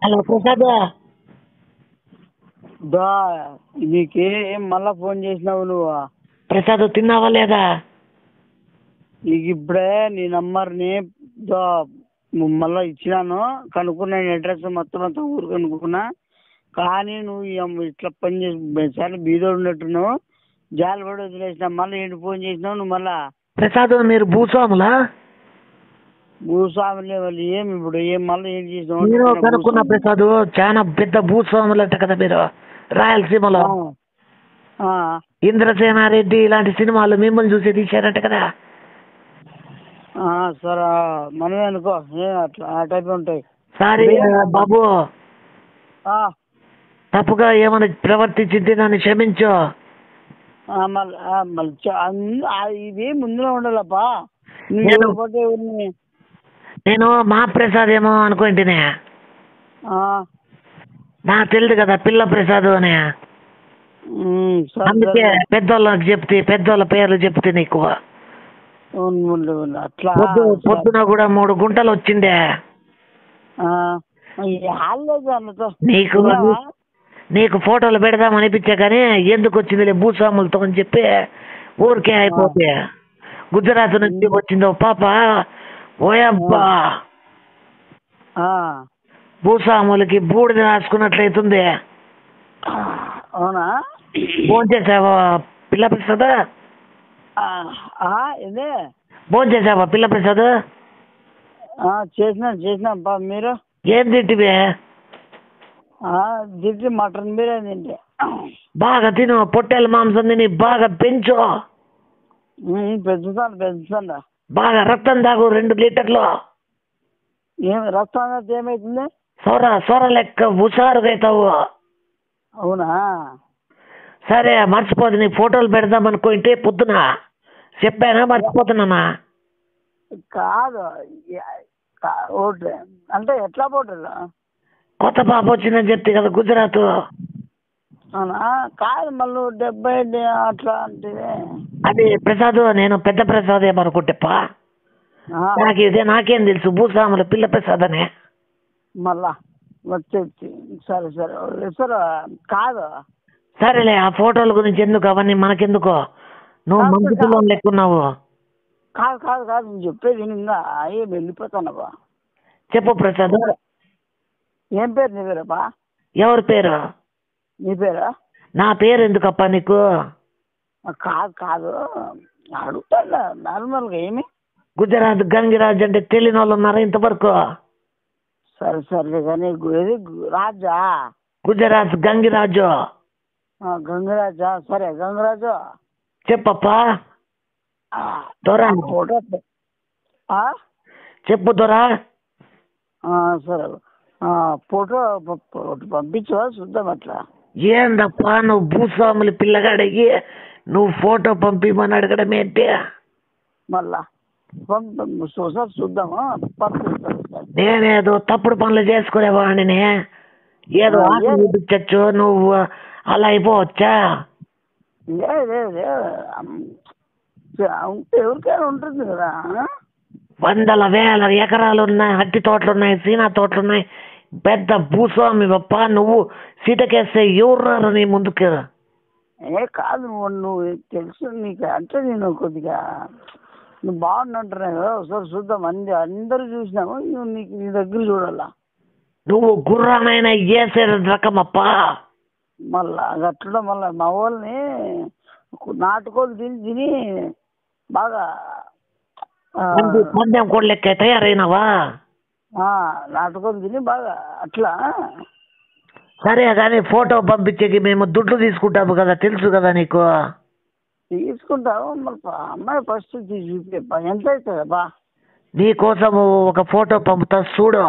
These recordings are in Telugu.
హలో ప్రసాద్. దా నీకే మళ్ళా ఫోన్ చేసినావు నువ్వు. ప్రసాద్ తిన్నావా లేదా? నీకు ఇప్పుడే నీ నంబర్ని దా మళ్ళా ఇచ్చినాను, కనుక్కున్నాను అడ్రస్ మొత్తం అంతా ఊరు కనుక్కున్నా. కానీ నువ్వు ఇట్లా పని చేసి చాలా బీదోడు ఉన్నట్టున్నావు, జాలి పడి వదిలేసినా. మళ్ళీ ఏంటి ఫోన్ చేసినావు నువ్వు మళ్ళా? ప్రసాద్ మీరు భూస్వాములా? భూస్వాములే వాళ్ళు. ఏమి ఇప్పుడు మళ్ళీ ఏం నేను చేసినావు? కనుక్కున్నా ప్రసాద్, చాలా పెద్ద భూస్వాములు అంట కదా మీరు రాయలసీమలో. ఇంద్రసేనారెడ్డి ఇలాంటి సినిమాలు మిమ్మల్ని చూసి తీశారంట కదా. సరే మనమే అనుకో, అట్లా ఆ టైప్ ఉంటాయి. సారీ బాబు, తప్పుగా ఏమైనా ప్రవర్తించింది నన్ను క్షమించు. ఇది ముందులో ఉండాలప్పా. నేను మా ప్రసాద్ ఏమో అనుకుంటేనే, నాకు తెలియదు కదా పిల్ల ప్రసాద్ అని. అందుకే పెద్దోళ్ళకి చెప్తే, పెద్దోళ్ళ పేర్లు చెప్తే నీకు అట్లా పొద్దున కూడా 3 గుంటలు వచ్చిండే. నీకు నీకు ఫోటోలు పెడదాం అనిపించా కానీ ఎందుకు వచ్చిందిలే భూస్వాములతో అని చెప్పి ఊరికే అయిపోతే. గుజరాత్ నుంచి వచ్చిందో పాప, ఓయబ్బా భూస్వాములకి బూడిద రాసుకున్నట్లయితుంది. అవునా? ఫోన్ చేసావా పిల్ల ప్రసాద్? ఫోన్ చేసావా పిల్ల ప్రసాద్? చేసినా. మీరు ఏం తింటివి? తింటే మటన్ బిర్యానీ తింటే. బాగా తిను, పొట్టేల మాంసం తిని బాగా పెంచు. పెంచుతాను. బాగా రక్తం తాగు 2 లీటర్లు. రక్తం ఏమైతుంది? సొర లెక్క హుషారుగా అవుతావు. అవునా? సరే మర్చిపోదు, నీ ఫోటోలు పెడదాం అనుకుంటే పొద్దున చెప్పానా, మర్చిపోతున్నానా? కాదు, ఓకే. అంటే ఎట్లా పోటీలు? కొత్త పాప వచ్చిందని చెప్తే కదా గుజరాత్. అవునా? కాదు మళ్ళీ 70 అట్లా అంటే. అది ప్రసాద్, నేను పెద్ద ప్రసాద్ ఏమనుకుంటేపా. నాకేం తెలుసు భూస్వాముల పిల్ల ప్రసాద్ అని. మళ్ళా వచ్చేసి సరే కాదు. సరేలే, ఆ ఫోటోల గురించి ఎందుకు, అవన్నీ మనకెందుకో. నువ్వు మంచి పిల్లలు లెక్కున్నావు. కాదు నేను చెప్పేది ఇంకా అయ్యే వెళ్ళిపోతానబ్బా. చెప్పు ప్రసాద్. ఏం పేరు నీ పేరప్పా? ఎవరి పేరు? నీ పేరా? నా పేరు ఎందుకప్పా నీకు? కాదు అడుగుతాను నార్మల్గా. ఏమి గుజరాత్ గంగిరాజ్ అంటే తెలియని వాళ్ళు ఉన్నారా ఇంతవరకు? సరే కానీ రాజా? గుజరాత్ గంగిరాజు. గంగరాజా? సరే గంగరాజు చెప్పప్పా. దొరా ఫోటో చెప్పు దొరా. సరే ఫోటో పంపించవా చూద్దాం అట్లా. ఏందప్పా నువ్వు భూస్వాముల పిల్లగాడికి నువ్వు ఫోటో పంపిమని అడగడం ఏంటి? మళ్ళా చూద్దామా? నేనేదో తప్పుడు పనులు చేసుకునేవాడిని, ఏదో ఆశ చూపించచ్చు, నువ్వు అలా అయిపోవచ్చా? ఎవరికైనా ఉంటుంది కదా. 100,000 ఎకరాలు ఉన్నాయి, అట్టి తోటలు ఉన్నాయి, సీనా తోటలు ఉన్నాయి. పెద్ద భూస్వామి గొప్ప. నువ్వు సీటకేస్తే ఎవరు నీ ముందుకు? కాదు నువ్వు తెలుసు నీకు అంటే. నేను కొద్దిగా నువ్వు బాగుందంటున్నావు కదా, ఒకసారి చూద్దాం. అందరూ చూసినాము, నీకు నీ దగ్గర చూడాలా. నువ్వు గుర్రానైనా వేసేది రకమప్పా. మళ్ళా అట్లా మళ్ళీ మా వాళ్ళని నాటుకోలు తిని బాగా పందెం కూడా లెక్క తయారైనావా? నాటుకోలు తిని బాగా అట్లా. సరే కానీ ఫోటో పంపించేకి మేము దుడ్లు తీసుకుంటాము కదా, తెలుసు కదా నీకు. తీసుకుంటావు మరి. అమ్మాయి ఫస్ట్ చూపి ఎంత అవుతుందబ్బా? నీకోసము ఒక ఫోటో పంపుతా చూడు.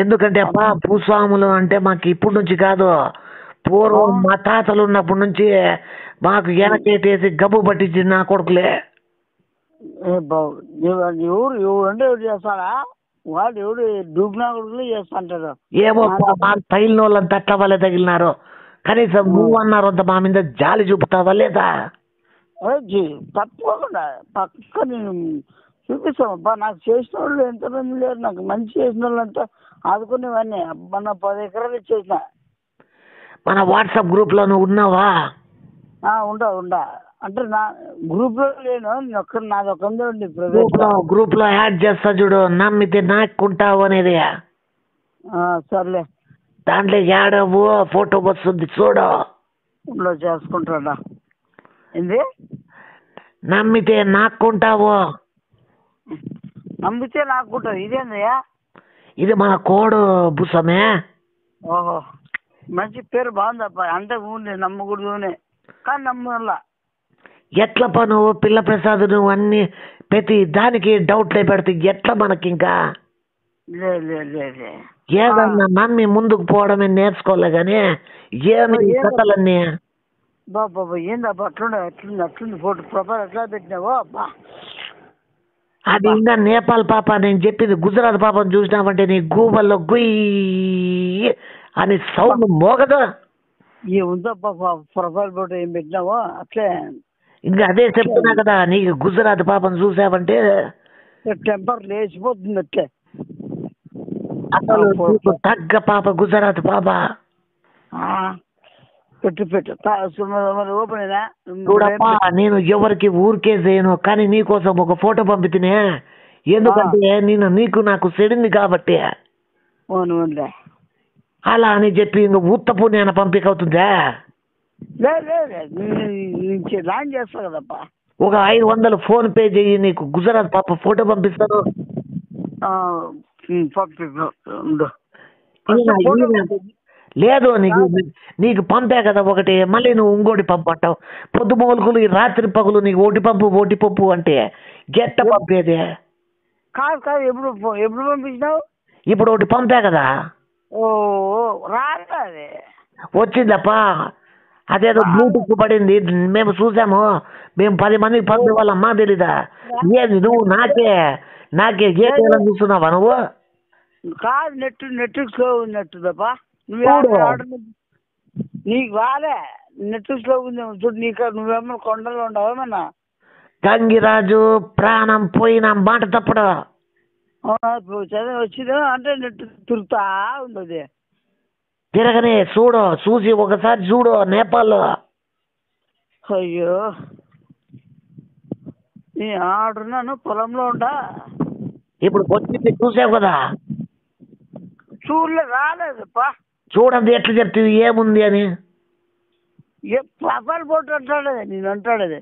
ఎందుకంటే అబ్బా భూస్వాములు అంటే మాకు ఇప్పుడు నుంచి కాదు, పూర్వం మా తాతలు ఉన్నప్పటి నుంచి మాకు వెనకేటేసి గబ్బు పట్టించింది నా కొడుకులే. ఎవరు అంటే ఎవరు చేస్తాడా? వాడు ఎవడు డూబ్నా కొడుకులు చేస్తాంటారు. ఏమో మాకు తగిలిన వాళ్ళంతా అట్లా వాళ్ళే తగిలినారు. కనీసం నువ్వు అన్నారు అంత మా మీద జాలి చూపుతావా లేదా? తప్పకుండా పక్క నేను చూపిస్తామబ్బా. నాకు చేసిన వాళ్ళు ఎంతమంది లేరు, నాకు మంచి చేసిన వాళ్ళు అంతా ఆదుకునేవాడిని. అబ్బా నా 10 ఎకరాలు ఇచ్చేసిన. మన వాట్సాప్ గ్రూప్లో నువ్వు ఉన్నావా? ఉండా అంటే నా గ్రూప్లో లేను, నేను నాది ఒకందే ఉంది. గ్రూప్లో యాడ్ చేస్తా చూడు, నమ్మితే నాకుంటావు అనేది. సర్లే, దాంట్లో యాడ్ అవ్వు, ఫోటో వస్తుంది చూడు. చేసుకుంటాడా? ఏంది? నమ్మితే నాకుంటావు. నమ్మితే నాకుంటావు? ఇదేందయ్యా? ఇది మన కోడు భూసమే. ఓహో, మంచి పేరు బాగుందప్ప. అంటే ఊనే నమ్మకూడదునే, కానీ నమ్మల్లా. ఎట్లప్ప నువ్వు పిల్ల ప్రసాద్, నువ్వు అన్ని ప్రతి దానికి డౌట్లే పెడితే ఎట్లా మనకి? ఇంకా ఏదన్నా నమ్మి ముందుకు పోవడమే నేర్చుకోలే గాని ఏమి కథలన్నీ. బాబా ఏందబ్బా అట్లుంది ఫోటో ప్రొఫైల్ ఎట్లా పెట్టినావో అబ్బా. అది ఇంకా నేపాల్ పాప, నేను చెప్పింది గుజరాత్ పాపను చూసినావంటే నీ గూగుల్లో గుయ్యి అని సౌండ్ మోగదు. ఏముందబ్బా ప్రొఫైల్ ఫోటో ఏం పెట్టినావో అట్లే. ఇంకా అదే చెప్తున్నా కదా, నీకు గుజరాత్ పాపను చూసావంటే టెంపర్ లేచిపోతుంది అట్లే. అసలు తగ్గ పాప గుజరాత్ పాప. ఓపెన్ చూడప్పా, నేను ఎవరికి ఊరికే చేయను, కానీ నీకోసం ఒక ఫోటో పంపితేనే. ఎందుకంటే నీకు నాకు సెడింది కాబట్టి. అలా అని చెప్పి ఇంక ఉత్త పుణ్యాన పంపిక అవుతుందా? లాంచ్ చేస్తా కదప్పా. ఒక 500 ఫోన్ పే చెయ్యి, నీకు గుజరాత్ పాప ఫోటో పంపిస్తాను. లేదు, నీకు పంపే కదా ఒకటి, మళ్ళీ నువ్వు ఇంకోటి పంపంటావు. పొద్దు మొగలుకులు రాత్రి పగులు నీకు ఓటి పప్పు అంటే గెట్ట పంపేది కాదు. ఎప్పుడు పంపించినావు? ఇప్పుడు ఒకటి పంపే కదా. రాదే వచ్చిందప్పా, అదేదో బ్లూటూత్ పడింది, మేము చూసాము. మేము 10 మందికి పంపే వాళ్ళం, మాకు తెలీదా? ఏది నువ్వు నాకే ఏ చూస్తున్నావా నువ్వు? కాదు, నెట్ స్లో ఉన్నట్టుదప్పా. నీకు రాలే, నెట్ స్లో ఉంది చూడు. నువ్వేమన్నా కొండలో ఉండవేమన్నా? గంగిరాజు ప్రాణం పోయిన మాట తప్పుడు. చదివి వచ్చిందా అంటే నెట్ తిరుగుతా ఉంది. తిరగనే చూసి ఒకసారి చూడు నేపాల్లో. అయ్యో, నీ ఆడున్నాను పొలంలో ఉంటా. ఇప్పుడు వచ్చి చూసావు కదా. రాలేదప్పా. చూడండి ఎట్లా చెప్తుంది ఏముంది అని. ప్రొఫైల్ ఫోటో అంటాడేది, నేను అంటాడేది.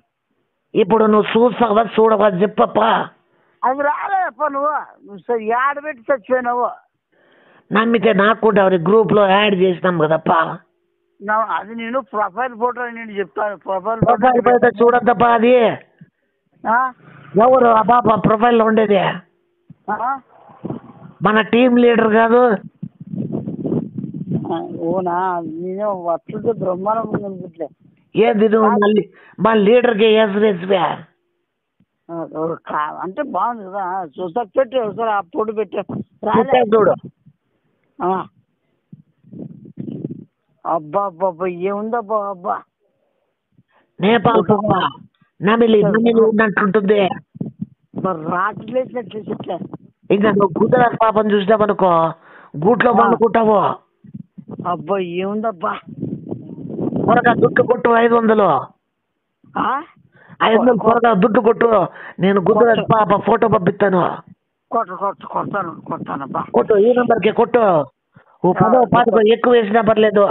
ఇప్పుడు నువ్వు చూడవా చెప్పప్పా. అది రాలేదప్పా. నువ్వు సరే ఆడబెట్టి చచ్చిపోయినావు. నమ్మితే నాకుంటావు, గ్రూప్లో యాడ్ చేసినాం కదప్పా. అది నేను ప్రొఫైల్ ఫోటో నేను చెప్తాను. ప్రొఫైల్ ఫోటో చూడద్దప్పా. అది ఎవరు ఆ పాప ప్రొఫైల్లో ఉండేది? మన టీం లీడర్ కాదు? ఓనా, నేను అట్లుంటే బ్రహ్మాండం కనిపించలే. ఏది నువ్వు మా లీడర్కి వేసివే అంటే బాగుంది కదా. చూసా పెట్టి ఒకసారి ఆ ఫోటో పెట్టా చూడు. అబ్బా అబ్బా ఏముందబ్బా. అబ్బా నేపాల్ నమిలి ఉన్నట్టుంటుంది. రాత్రి లేచినట్లే. ఇంకా నువ్వు గుజరాత్ పాపను చూసినావనుకో, గూట్లో పండుకుంటావు. అబ్బా ఏముందబ్బా. త్వరగా దుడ్డు కొట్టు 500. 500 త్వరగా దుడ్డు కొట్టు. నేను గుజరాత్ పాప ఫోటో పంపిస్తాను. కొట్టానబ్బా. కొట్టు, ఈ నంబర్కి కొట్టు. 10 ఎక్కువ వేసినా పర్లేదు.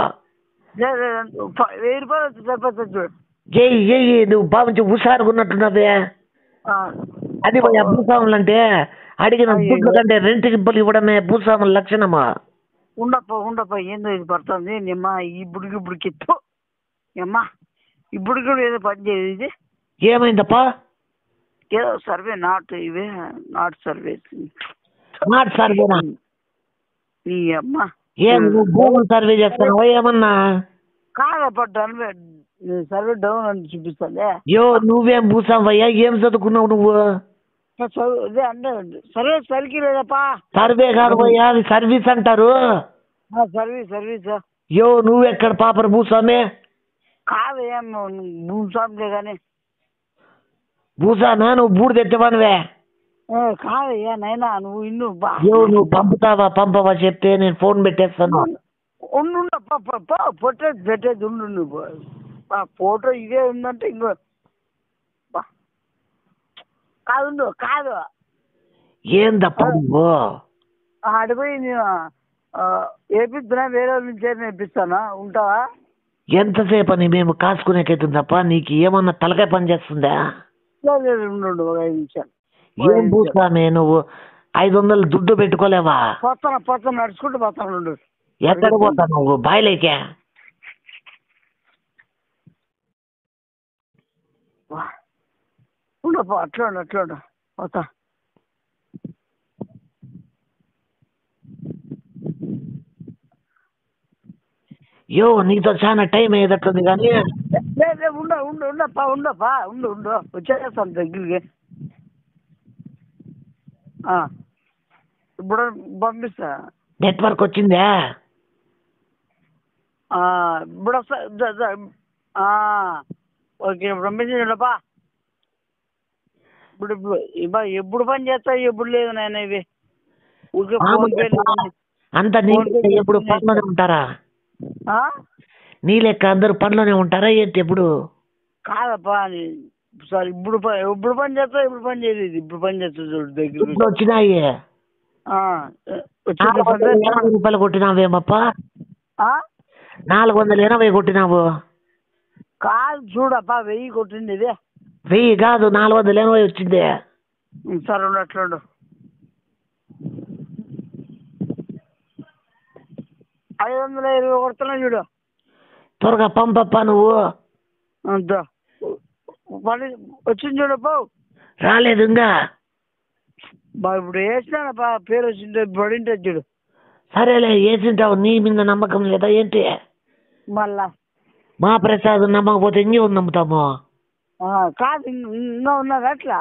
1000 రూపాయలు సరిపోతుంది చూడు. చెయ్యి నువ్వు బాగుంచి హుషారుగా ఉన్నట్టున్నదే. అది భూస్వాములు అంటే అడిగిన దుడ్ల కంటే రెంట్కి ఇవ్వడమే భూస్వాముల లక్షణమా? ఉండప్ప ఏందో ఇది పడుతుంది. నిమ్మ ఇప్పుడుకి అమ్మా ఇప్పుడు ఏదో పని చేయదు. ఇది ఏమైందప్పా? ఏదో సర్వే నాట్ సర్వే. నాట్ సర్వేనా? నీ అమ్మా గూగుల్ సర్వే చేస్తావా ఏమన్నా? కాదప్ప సర్వే డౌన్ అని చూపిస్తుంది. నువ్వేం భూస్వామయ్యా? ఏం చదువుకున్నావు నువ్వు? అంటే సర్వే సరికి లేదప్పా. సర్వే కాదు పోయా, అది సర్వీస్ అంటారు. సర్వీస్. నువ్వెక్కడ పాపర భూస్వామి? కాదు, ఏం భూస్వామిలే కానీ. భూసానా? నువ్వు బూడిద ఎత్తవానివే. కాదయ్యా నైనా నువ్వు ఇన్ను నువ్వు పంపవా చెప్తే నేను ఫోన్ పెట్టేస్తాను. ఉండు పెట్టేది ఉండు నువ్వు ఫోటో ఇదే ఉందంటే ఇంకో కాదు కాదు ఏందప్ప నువ్వు అడిపోయి నేను వేపిస్తున్నా వేరే వాళ్ళ నుంచి నేర్పిస్తానా ఉంటావా? ఎంతసేపు అని మేము కాసుకునేకైతుంది తప్ప నీకు ఏమన్నా తలకాయ పని చేస్తుందా? ఉండు ఒక 5 నిమిషాలు. ఏం పూస్తామే నువ్వు 500 దుడ్డు పెట్టుకోలేవా? పోతాను నడుచుకుంటూ పోతాను. ఉండు ఎక్కడ పోతా నువ్వు బాయిలేకే? ఉండపో అట్లా ఉండు పోతా. నీతో చాలా టైం అయ్యేటట్టుంది కానీ ఉండు వచ్చేస్తాను దగ్గరికి. ఇప్పుడు పంపిస్తా. నెట్వర్క్ వచ్చిందా? ఇప్పుడు వస్తా. ఓకే పంపించండిపా. ఎప్పుడు పని చేస్తావు ఎప్పుడు లేదు నాయన ఇవి అంత ఎప్పుడు పనిలోనే ఉంటారా? నీ లెక్క అందరు పనిలోనే ఉంటారా ఏంటి? ఎప్పుడు కాదప్పా సార్ ఇప్పుడు పని చేస్తావు ఎప్పుడు పని చేయలేదు. ఇప్పుడు పని చేస్తావు చూడు దగ్గర వచ్చినాయి. 480 రూపాయలు కొట్టినావేమప్పా? 480 కొట్టినావు కాదు చూడప్పా 1000 కొట్టింది. ఇదే 1000 కాదు 480 వచ్చింది. సరే ఉండు అట్లా 520 కొడుతున్నా చూడు. త్వరగా పంపప్పా నువ్వు. వచ్చింది చూడప్ప. రాలేదు ఇంకా. ఇప్పుడు వేసినానప్పా పేరు వచ్చింది పడింటే చూడు. సరేలే వేసింటావు. నీ మీద నమ్మకం లేదా ఏంటి? మళ్ళా మా ప్రసాద్ నమ్మకపోతే ఇంకేం నమ్ముతాము? కాదు ఇంకా ఉన్నారు అట్లా.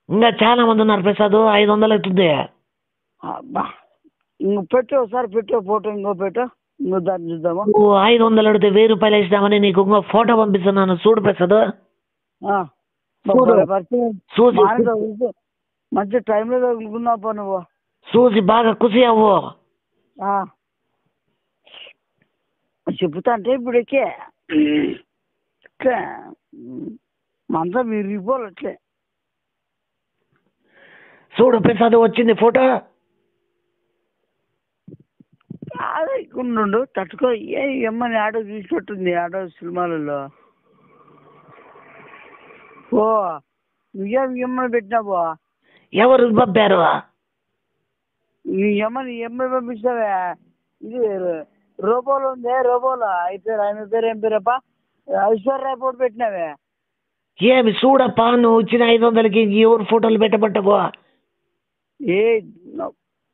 ఇంకా చాలా మంది ఉన్నారు ప్రసాద్. 500 అవుతుంది. ఇంకో పెట్టు ఒకసారి పెట్టు ఫోటో ఇంకో పెట్టు ఇంకో దాన్ని చూద్దాము. నువ్వు 500 అడిగితే 1000 రూపాయలు వేసినామని నీకు ఇంకో ఫోటో పంపిస్తున్నాను చూడు ప్రసాద్. మంచి టైంలో తగులుకున్నావు నువ్వు. చూసి బాగా ఖుషి అవ్వు. చెప్తా అంటే ఇప్పుడు ఎక్కే మంతా మీరు ఇవ్వాలి అట్లే. చూడు ప్రసాద్ వచ్చింది ఫోటో. అదే ఉండు తట్టుకో. ఏమని ఆటో చూసినట్టుంది ఆటో సినిమాలలో. నువ్వేం ఏమని పెట్టినావు? ఎవరు పంపారు? నీ ఏమని పంపిస్తావే? ఇది రోబోలో ఉందే రోబోలో అయితే ఆయన పేరు ఏం పేరప్ప? ఐశ్వర్య ఫోటో పెట్టినావే. ఏమి చూడప్పా నువ్వు ఇచ్చిన 500కి ఎవరు ఫోటోలు పెట్టమంటావు?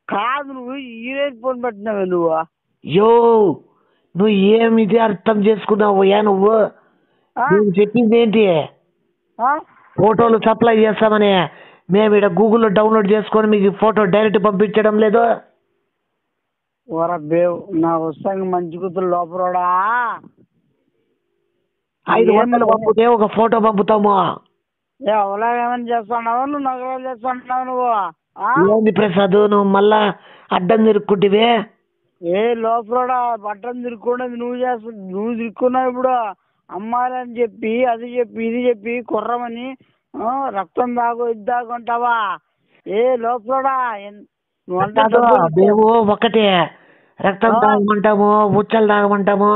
కాదు నువ్వు హీరోయిన్ ఫోన్ పెట్టినావే నువ్వు. నువ్వు ఏమిది అర్థం చేసుకున్నావు నువ్వు? చెప్పింది ఏంటి? ఫోటోలు సప్లై చేస్తామని మేము ఇక్కడ గూగుల్లో డౌన్లోడ్ చేసుకొని మీకు ఫోటో డైరెక్ట్ పంపించడం లేదు. నా వస్తాను మంచి కూతురు లోపలడా 500 పంపితే ఒక ఫోటో పంపుతాము. ఎవరేమని చేస్తున్నావు? నువ్వు నగరాలు చేస్తున్నావు నువ్వు. ఏంది ప్రసాద్ నువ్వు మళ్ళా అడ్డం తిరుక్కుంటివే? లోపలడా అడ్డం తిరుక్కుండేది నువ్వు చేస్తా. నువ్వు తిరుక్కున్నావు ఇప్పుడు అమ్మాయిలని చెప్పి అది చెప్పి ఇది చెప్పి కుర్రమని రక్తం దాగు ఇది దాగుంటావా? లోపలడా మేము ఒకటే రక్తం తాగమంటాము ఉచ్చలు తాగమంటాము.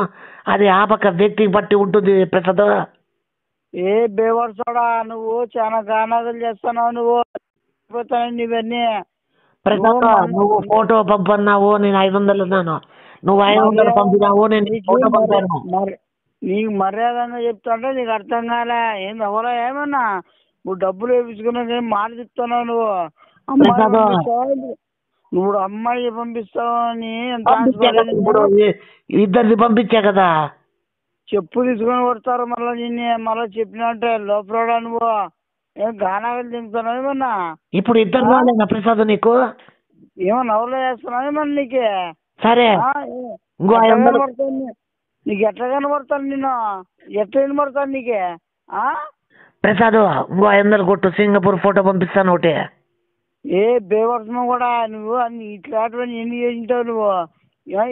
అది ఆ పక్క వ్యక్తికి బట్టి ఉంటుంది ప్రసాద్. బేవర్సోడా నువ్వు చాలా గానాదులు చేస్తున్నావు నువ్వు. ఇవన్నీ ప్రసాద్ నువ్వు ఫోటో పంపన్నావు నేను 500 అన్నాను. నువ్వు 500 పంపినావు నేను ఫోటో పంపాను. నీకు మర్యాదగా చెప్తాంటే నీకు అర్థం కాలే. ఏంది ఎవరో ఏమన్నా నువ్వు డబ్బులు వేయించుకున్నా మాట చెప్తున్నావు నువ్వు. నువ్వు అమ్మాయి పంపిస్తావు అని ఇద్దరిది పంపించా కదా. చెప్పు తీసుకొని కొడతారు మళ్ళీ నిన్నే. మళ్ళీ చెప్పినట్టే లోపల నువ్వు ఏం గానాలు తింటున్నావు ఏమన్నా. ఇప్పుడు ఇద్దరు రాలేదా ప్రసాద్ నీకు? ఏమన్నా ఎవరో చేస్తున్నావు ఏమన్నా నీకే? సరే నీకు ఎట్లా కనబడతాను నేను? ఎట్లా కనబడతాను నీకే? ప్రసాద్ ఇంకో 500 కొట్టు సింగపూర్ ఫోటో పంపిస్తాను ఒకటి. ఏ బేవర్సమ కూడా నువ్వు అన్ని ఇట్లాంటివన్నీ ఎన్ని చేసింటావు నువ్వు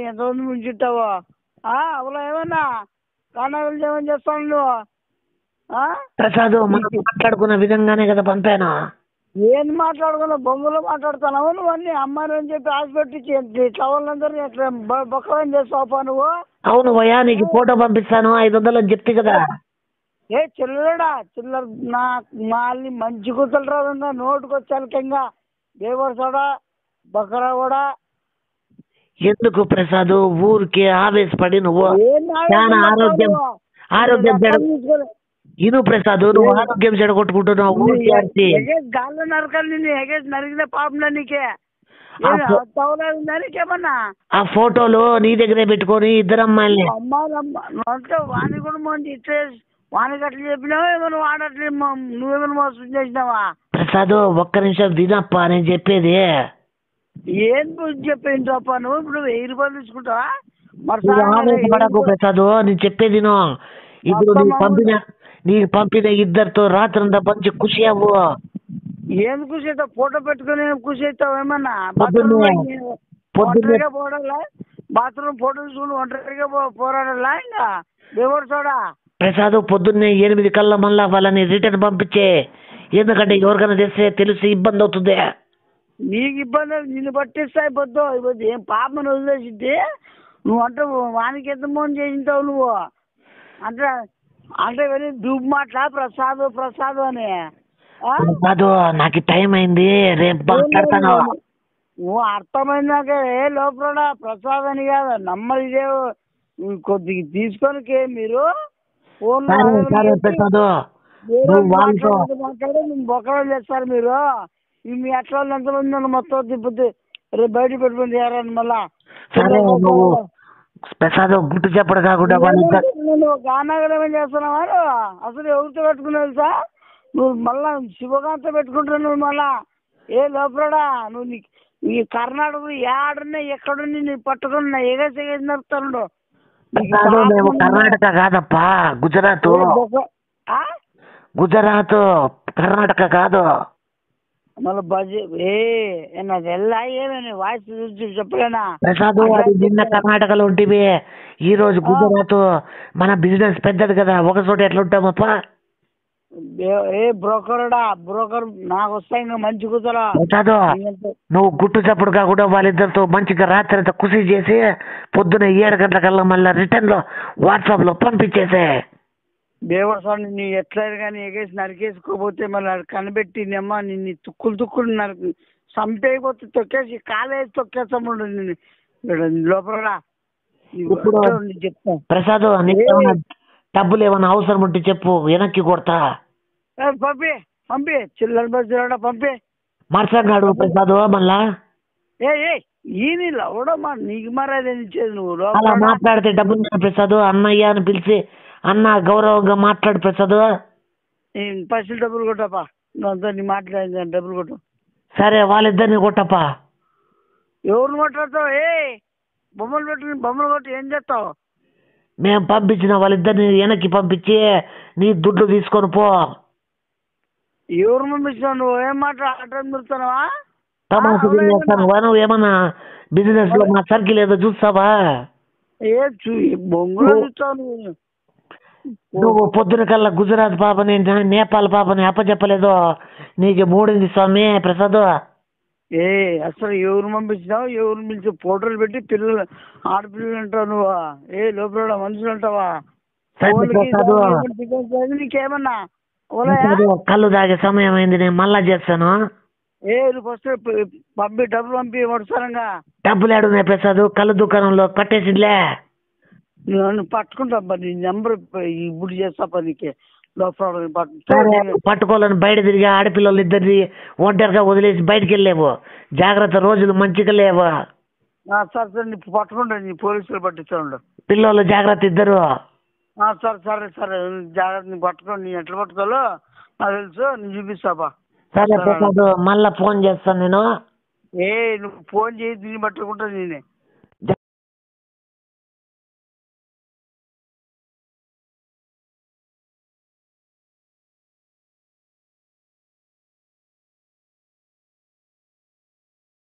ఎంతమంది ముంచుంటావు అవునా ఏమన్నా కానాలు ఏమని చేస్తావు నువ్వు ప్రసాద్ మనం మాట్లాడుకున్న విధంగానే కదా పంపాను. ఏంది మాట్లాడుకున్నావు? బొమ్మలో మాట్లాడుతున్నావు నువ్వు అన్ని అమ్మాయి అని చెప్పి హాస్పిటల్ టవల్లందరూ ఎట్లా బొక్కలని చేస్తావా నువ్వు? అవును భయ్యా, నీకు ఫోటో పంపిస్తాను 500 అని చెప్తే కదా. ఏ చిల్లడా చిల్లర నా మళ్ళీ మంచి గుర్తులు రాదుందా నోటుకు వచ్చాలికంగా దేవరసోడా బకరా కూడా. ఎందుకు ప్రసాద్ ఊరికే ఆవేశపడి నువ్వు చాలా ఆరోగ్యం ఇను ప్రసాద్, నువ్వు ఆరోగ్యం చెడగొట్టుకుంటున్నావు ఊరికి. గాల్లో నరకాలి నిన్ను ఎగేసి నరికిన పాపంలో నీకే నీకేమన్నా. ఆ ఫోటోలు నీ దగ్గరే పెట్టుకొని ఇద్దరు అమ్మాయిల్ని అంటే వాణి కూడా మంచి ఇట్లా వానికి అట్లా చెప్పినావా ఏమైనా వాడట్లే నువ్వేమైనా మోసం చేసినావా? ప్రసాద్ ఒక్క నిమిషం వినప్పా నేను చెప్పేది. ఏం చెప్పేది తప్ప నువ్వు ఇప్పుడు 1000 రూపాయలు తీసుకుంటావా? పడకు ప్రసాద్, నేను చెప్పేది ఇప్పుడు నీకు పంపిన ఇద్దరితో రాత్రంతా మంచి ఖుషి అవ్వు. ఏం ఖుషి అవుతావు? ఫోటో పెట్టుకుని ఖుషి అవుతావు ఏమన్నా? పొద్దున్నే పోవడాలా బాత్రూమ్ ఫోటో చూడు ఒంటరిగా పోరాడాలా ఇంకా దేవుడు చూడా. ప్రసాద్ పొద్దున్నే 8 కల్లా మళ్ళా వాళ్ళని రిటర్న్ పంపించే, ఎందుకంటే ఎవరికైనా తెస్తే తెలిసి ఇబ్బంది అవుతుంది. నీకు ఇబ్బంది నిన్ను పట్టిస్తాయి పొద్దు ఏం పాపను వదిలేసిద్ది నువ్వు అంటే వానికి ఎంత మోన్ చేసింటావు నువ్వు అంటే అంటే వెళ్ళి దుబ్బు మాట్లా ప్రసాద్ అని. నాకు టైం అయింది, రేపు మాట్లాడతాను. నువ్వు అర్థమైందాక లోపల ప్రసాద్ అని కాదు నమ్మరు ఇదే కొద్దిగా తీసుకొని మీరు ఫోన్ మాట్లాడి బొక్కలు చేస్తారు మీరు. మీ అట్లా ఎంతమంది మొత్తం తిప్పుద్ది రేపు బయట పెట్టుకుని చేయాలని మళ్ళా ప్రసాద్ గుట్టు చెప్పడు కాకుండా గానాగరం చేస్తున్నావా అసలు ఎవరితో పెట్టుకుని తెలుసా నువ్వు? మళ్ళా శివకాంత పెట్టుకుంటున్నావు నువ్వు మళ్ళా. లోపలడా నువ్వు నీ కర్ణాటక ఏడున్నా ఎక్కడున్నా నీ పట్టుకుని ఎగేసి నడుపుతాను. కర్ణాటక కాదప్పా, గుజరాత్. కర్ణాటక కాదు. మళ్ళీ ఏమేమి వాయిస్ చూసి చెప్పలేనా ప్రసాద్? నిన్న కర్ణాటకలో ఉంటివి, ఈ రోజు గుజరాత్. మన బిజినెస్ పెద్దది కదా, ఒక చోట ఎట్లా ఉంటామప్పా? బ్రోకర్ నాకు వస్తాయి ఇంకా మంచి కూతురా. నువ్వు గుట్టు చప్పుడు కాకుండా వాళ్ళిద్దరితో మంచిగా రాత్రి అంతా ఖుషి చేసి పొద్దున 7 గంటలకల్లా మళ్ళీ రిటర్న్ లో వాట్సాప్ లో పంపించేసే. దేవస్వామి నీ ఎట్లయినా కానీ ఎగేసి నరికేసుకోపోతే మళ్ళీ కనిపెట్టి నిమ్మ నిన్ను తుక్కులు చంపేయకపోతే తొక్కేసి కాలేసి తొక్కేస్తాము నిన్ను లోపల. ఇప్పుడు చెప్తా ప్రసాద్, డబ్బులు ఏమన్నా అవసరం ఉంటే చెప్పు, వెనక్కి కొడతా. పంపి చిల్లర బస్సు పంపి మర్సన్నాడు ప్రసాద్. మళ్ళా ఈయన అవడమ్మా నీకు మర్యాద ఇచ్చేది నువ్వు అలా మాట్లాడితే డబ్బులు ప్రసాద్. అన్నయ్య అని పిలిచి అన్న గౌరవంగా మాట్లాడు ప్రసాద్. పైసలు డబ్బులు కొట్టపా, నువ్వు నీ మాట్లాడింది డబ్బులు కొట్టు. సరే వాళ్ళిద్దరిని కొట్టపా. ఎవరిని కొట్టావు? బొమ్మలు కొట్టి ఏం చేస్తావు? మేము పంపించిన వాళ్ళిద్దరిని వెనక్కి పంపించి నీ దుడ్లు తీసుకొని పో. ఎవరు పంపించినావు? నువ్వు ఏం మాట్లాడుతున్నావా? నువ్వు ఏమన్నా బిజినెస్ లో మా సర్కిల్ ఏదో చూస్తావా? బొంగులో చూస్తావు నువ్వు పొద్దున కల్లా గుజరాత్ పాపని నేపాల్ పాపని అప్పచెప్పలేదు, నీకు మూడింది స్వామి ప్రసాద్. అసలు ఎవరు పంపించినావు? ఎవరిని పిలిచి ఫోటోలు పెట్టి పిల్లలు ఆడపిల్లలు అంటావు నువ్వు? లోపల మనుషులు అంటావా? నీకేమన్నా కళ్ళు తాగే సమయం అయింది, నేను మళ్ళా చేస్తాను. ఫస్ట్ డబ్బులు పంపి వరుసరంగా. డబ్బులు ఏడున్నాయి ప్రసాద్? కళ్ళు దుకాణంలో పట్టేసిలే. నన్ను పట్టుకుంటా నీ నెంబర్ ఇప్పుడు చేస్తా నీకే. పట్టుకోవాలని బయట తిరిగి ఆడపిల్లలు ఇద్దరిని ఒంటరిగా వదిలేసి బయటకు వెళ్ళలేవు. జాగ్రత్త, రోజులు మంచిగా లేవు. సరే పట్టుకుంటా, నీ పోలీసులు పట్టించండు. పిల్లలు జాగ్రత్త ఇద్దరు. సరే జాగ్రత్త పట్టుకోండి. నీ ఎట్లా పట్టుకోవాలో నాకు తెలుసు, నేను చూపిస్తాపా. సరే ప్రసాద్, మళ్ళా ఫోన్ చేస్తాను నేను. నువ్వు ఫోన్ చేసి దీన్ని పట్టుకుంటా నేనే.